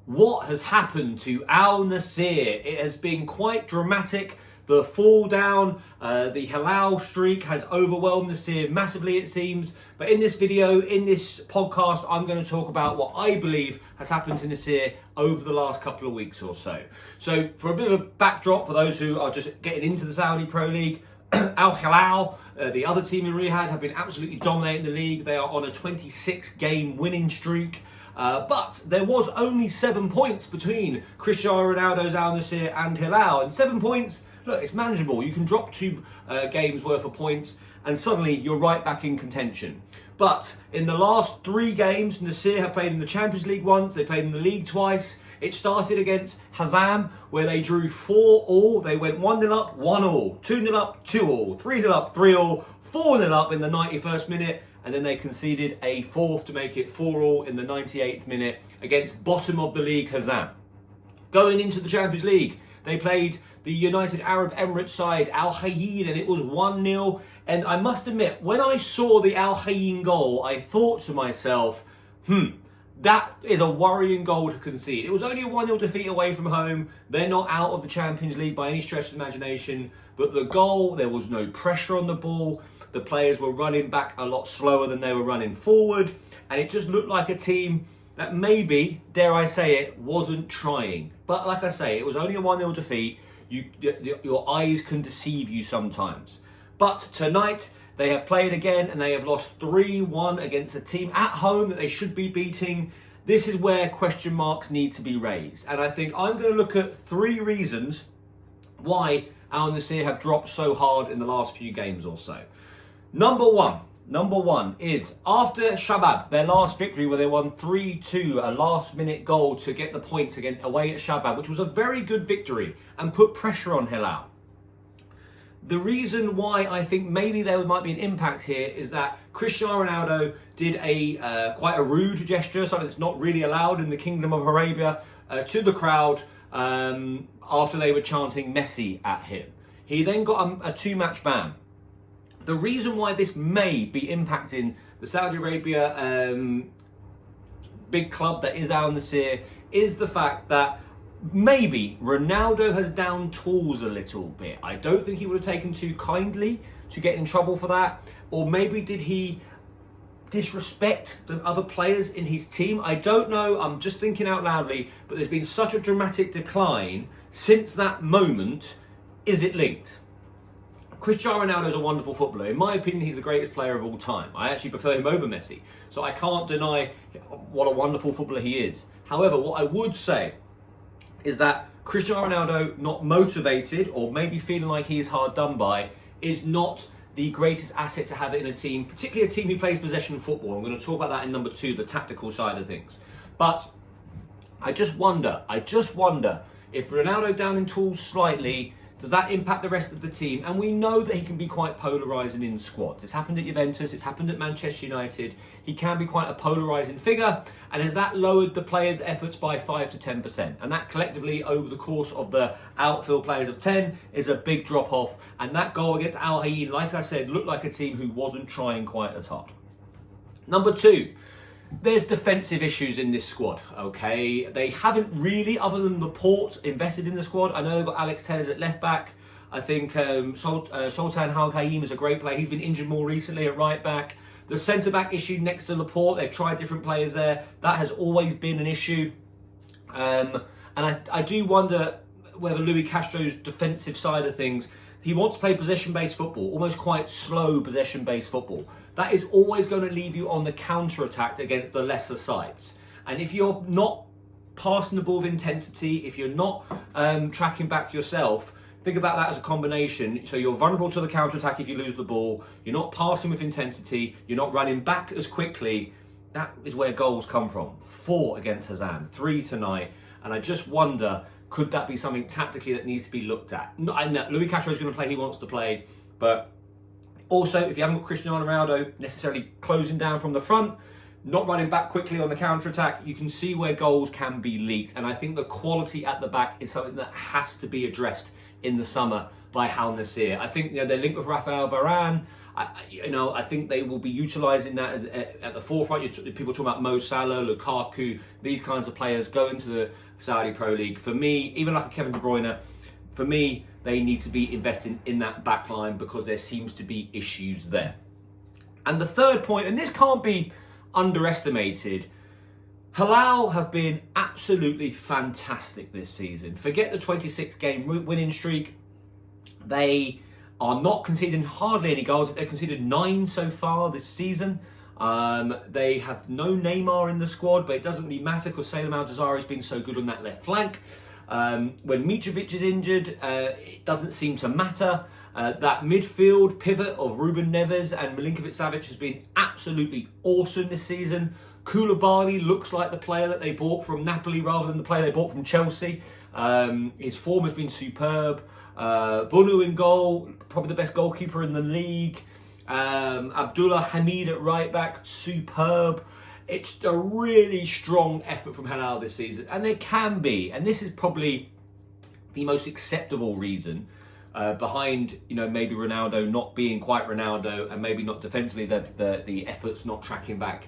What has happened to Al Nassr? It has been quite dramatic. The fall down, the halal streak has overwhelmed Nassr massively, it seems. But in this video, in this podcast, I'm going to talk about what I believe has happened to Nassr over the last couple of weeks or so. So for a bit of a backdrop, for those who are just getting into the Saudi Pro League, Al Hilal, the other team in Riyadh, have been absolutely dominating the league. They are on a 26-game winning streak. But there was only 7 points between Cristiano Ronaldo's Al Nassr and Hilal. And 7 points, look, it's manageable. You can drop 2 games worth of points and suddenly you're right back in contention. But in the last 3 games, Nassr have played in the Champions League once, they played in the league twice. It started against Hazam, where they drew 4-4. They went 1-0 up, 1-1, 2-0 up, 2-2, 3-0 up, 3-3, 4-0 up in the 91st minute. And then they conceded a 4th to make it 4-4 in the 98th minute against bottom of the league Hazam. Going into the Champions League, they played the United Arab Emirates side Al Hayyin, and it was 1-0. And I must admit, when I saw the Al Hayyin goal, I thought to myself, that is a worrying goal to concede. It was only a 1-0 defeat away from home. They're not out of the Champions League by any stretch of the imagination. But the goal, there was no pressure on the ball. The players were running back a lot slower than they were running forward. And it just looked like a team that maybe, dare I say it, wasn't trying. But like I say, it was only a 1-0 defeat. Your eyes can deceive you sometimes. But tonight, they have played again and they have lost 3-1 against a team at home that they should be beating. This is where question marks need to be raised. And I think I'm going to look at 3 reasons why Al Nassr have dropped so hard in the last few games or so. Number one is after Shabab, their last victory where they won 3-2, a last minute goal to get the points again away at Shabab, which was a very good victory and put pressure on Hilal. The reason why I think maybe there might be an impact here is that Cristiano Ronaldo did a quite a rude gesture, something that's not really allowed in the Kingdom of Arabia, to the crowd after they were chanting Messi at him. He then got a 2-match ban. The reason why this may be impacting the Saudi Arabia big club that is Al Nassr is the fact that maybe Ronaldo has down tools a little bit. I don't think he would have taken too kindly to get in trouble for that. Or maybe did he disrespect the other players in his team? I don't know. I'm just thinking out loudly. But there's been such a dramatic decline since that moment. Is it linked? Cristiano Ronaldo is a wonderful footballer. In my opinion, he's the greatest player of all time. I actually prefer him over Messi. So I can't deny what a wonderful footballer he is. However, what I would say is that Cristiano Ronaldo, not motivated or maybe feeling like he is hard done by, is not the greatest asset to have it in a team, particularly a team who plays possession football. I'm going to talk about that in number 2, the tactical side of things. But I just wonder if Ronaldo down in tools slightly, does that impact the rest of the team? And we know that he can be quite polarising in squads. It's happened at Juventus, it's happened at Manchester United. He can be quite a polarising figure. And has that lowered the players' efforts by 5 to 10%? And that collectively, over the course of the outfield players of 10, is a big drop-off. And that goal against Al Hayyin, like I said, looked like a team who wasn't trying quite as hard. Number 2. There's defensive issues in this squad, okay? They haven't really, other than Laporte, invested in the squad. I know they've got Alex Telles at left back. I think Sultan Al Qaim is a great player. He's been injured more recently at right back. The centre-back issue next to Laporte, they've tried different players there. That has always been an issue. And I do wonder whether Luis Castro's defensive side of things, he wants to play possession-based football, almost quite slow possession-based football. That is always going to leave you on the counter-attack against the lesser sides. And if you're not passing the ball with intensity, if you're not tracking back yourself, think about that as a combination. So you're vulnerable to the counter-attack if you lose the ball. You're not passing with intensity. You're not running back as quickly. That is where goals come from. 4 against Hazam, 3 tonight. And I just wonder, could that be something tactically that needs to be looked at? I know Luis Castro is going to play, he wants to play. But also, if you haven't got Cristiano Ronaldo necessarily closing down from the front, not running back quickly on the counter-attack, you can see where goals can be leaked. And I think the quality at the back is something that has to be addressed in the summer by Al Nassr. I think they're linked with Rafael Varane. I think they will be utilising that at the forefront. People talking about Mo Salah, Lukaku, these kinds of players going to the Saudi Pro League. For me, even like a Kevin De Bruyne, for me, they need to be investing in that back line because there seems to be issues there. And the third point, and this can't be underestimated, Hilal have been absolutely fantastic this season. Forget the 26 game winning streak. They are not conceding hardly any goals. They've conceded 9 so far this season. They have no Neymar in the squad, but it doesn't really matter because Salem Al-Jazari has been so good on that left flank. When Mitrovic is injured, it doesn't seem to matter. That midfield pivot of Ruben Neves and Milinkovic-Savic has been absolutely awesome this season. Koulibaly looks like the player that they bought from Napoli rather than the player they bought from Chelsea. His form has been superb. Bunu in goal, probably the best goalkeeper in the league. Abdullah Hamid at right back, superb. It's a really strong effort from Hilal this season, and there can be, and this is probably the most acceptable reason behind, maybe Ronaldo not being quite Ronaldo, and maybe not defensively the efforts not tracking back.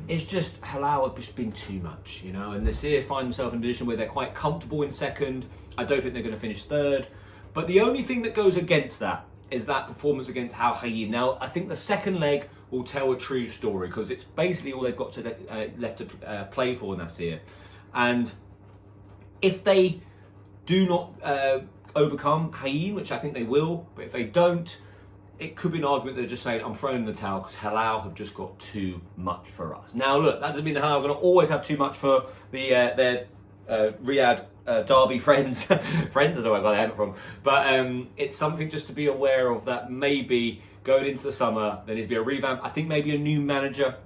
It's just Hilal have just been too much, and Nassr find themselves in a position where they're quite comfortable in second. I don't think they're going to finish third. But the only thing that goes against that is that performance against Al Hayy. Now, I think the second leg will tell a true story because it's basically all they've got to left to play for, Nassr. And if they do not overcome Hayy, which I think they will, but if they don't, it could be an argument they're just saying, I'm throwing in the towel because Hilal have just got too much for us. Now, look, that doesn't mean that Hilal are going to always have too much for their Riyadh Derby friends. Friends, I don't know where I got that from. But it's something just to be aware of, that maybe going into the summer, there needs to be a revamp. I think maybe a new manager.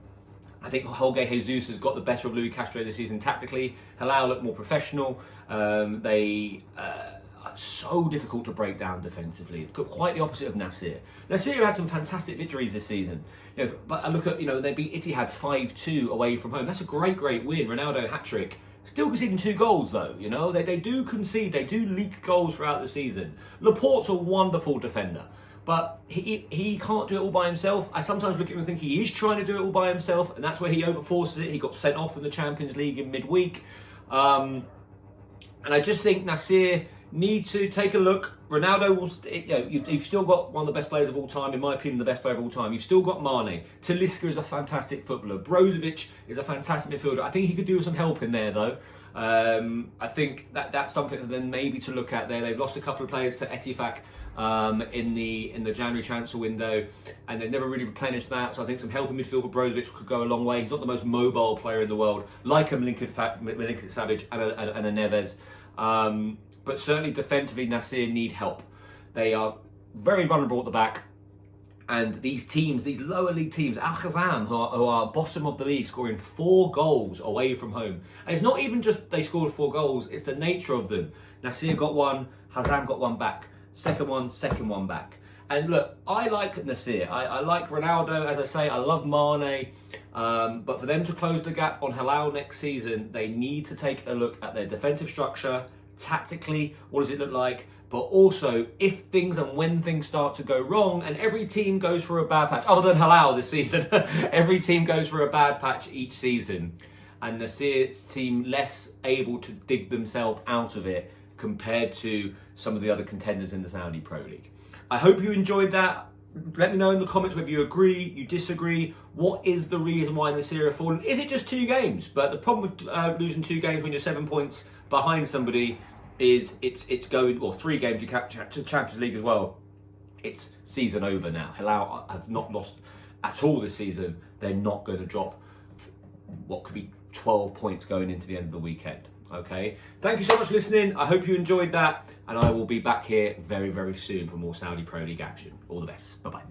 I think Jorge Jesus has got the better of Luis Castro this season tactically. Hilal look more professional. They are so difficult to break down defensively. It's got quite the opposite of Nassr. Nassr had some fantastic victories this season. But I look at, they beat Etihad 5-2 away from home. That's a great win. Ronaldo hat-trick. Still conceding 2 goals though, They do concede, they do leak goals throughout the season. Laporte's a wonderful defender, but he can't do it all by himself. I sometimes look at him and think he is trying to do it all by himself, and that's where he overforces it. He got sent off in the Champions League in midweek. And I just think Nassr need to take a look. Ronaldo will, you've still got one of the best players of all time, in my opinion, the best player of all time. You've still got Mane. Talisca is a fantastic footballer. Brozovic is a fantastic midfielder. I think he could do with some help in there, though. I think that's something then maybe to look at there. They've lost a couple of players to Etifak in the January transfer window, and they've never really replenished that. So I think some help in midfield for Brozovic could go a long way. He's not the most mobile player in the world, like a Milinkovic-Savic and a Neves. But certainly defensively, Nassr need help. They are very vulnerable at the back. And these teams, these lower league teams, Al Khazam, who are bottom of the league, scoring 4 goals away from home. And it's not even just they scored 4 goals, it's the nature of them. Nassr got 1, Khazam got 1 back. Second one back. And look, I like Nassr. I like Ronaldo, as I say, I love Mane. But for them to close the gap on Hilal next season, they need to take a look at their defensive structure. Tactically, what does it look like? But also, if things and when things start to go wrong, and every team goes for a bad patch, other than Hilal this season, every team goes for a bad patch each season, and Nassr's team less able to dig themselves out of it compared to some of the other contenders in the Saudi Pro League. I hope you enjoyed that. Let me know in the comments whether you agree, you disagree. What is the reason why Nassr have fallen? Is it just 2 games? But the problem with losing 2 games when you're 7 points behind somebody is it's going, or 3 games you catch to Champions League as well. It's season over now. Hilal have not lost at all this season. They're not going to drop what could be 12 points going into the end of the weekend. Okay, thank you so much for listening. I hope you enjoyed that, and I will be back here very, very soon for more Saudi Pro League action. All the best. Bye-bye.